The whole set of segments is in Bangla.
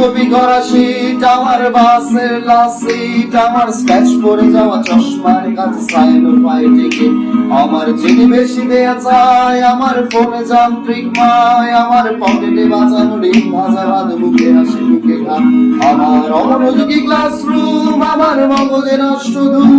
ফটোকপি করা শীট, আমার বাসের লাস্ট সিট, আমার স্ক্র্যাচ পড়ে যাওয়া চশমার কাছে সাইনোফাইটিকে, আমার চিনি বেশি দেয়া চাই, আমার ফোনে যান্ত্রিক মায়, আমার পকেটে বাঁচানো ডিম ভাজা ভাত, মুখে হাসি মুখে ঘাম, আমার অমনোযোগী ক্লাসরুম, আমার মগজে নষ্ট ধূম,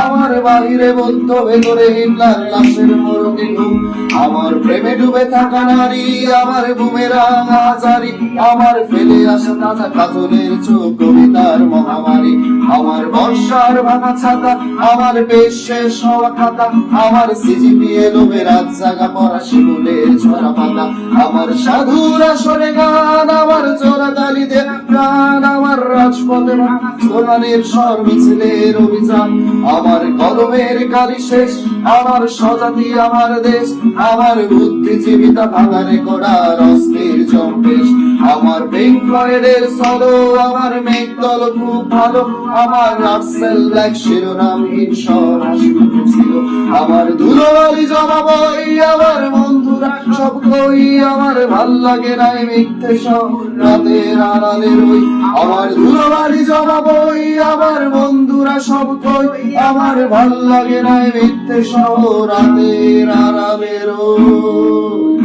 আমার বাহিরে বদ্ধ ভেতরে হিটলার লাশের মরকে ঘুম, আমার প্রেমে ডুবে থাকা নারী, আমার বুমেরাং হাজারি, আমার ফেলে আসা তাজা কাজলের চোখ, কবিতার মহামারী, আমার বর্ষার ভাঙা ছাতা, আমার বেশ শেষ হওয়া খাতা, আমার সিজিপিএ লোভে রাত জাগা পড়া শিমুলের ছড়া পাতা, আমার সাধুর আসরে গান, আমার চোরা তালিদের প্রাণ, আমার রাজপথে স্লোগানের স্বর মিছিলের অভিযান, আমার কলমের কালি শেষ, আমার স্বজাতি আমার দেশ, আমার বুদ্ধিজীবিতা ভাঙারে করার অস্থির জম্পেশ, আমার পিঙ্ক ফ্লয়েডের সলো, আমার মেঘদল খুব ভালো, আমার রাসেল ব্ল্যাক শিরোনামহীন স্বর হাসি ছিল, আমার ধুলোবালি জমা বই, আমার বন্ধুরা সব কই, আমার ভাল লাগে নাই মিথ্যে সব রাতের আড়ালের ওই, আমার ধুলোবালি জমা বই, আমার বন্ধুরা সব কই, আমার ভাল লাগে নাই মিথ্যে সব রাতের আড়ালের ওই।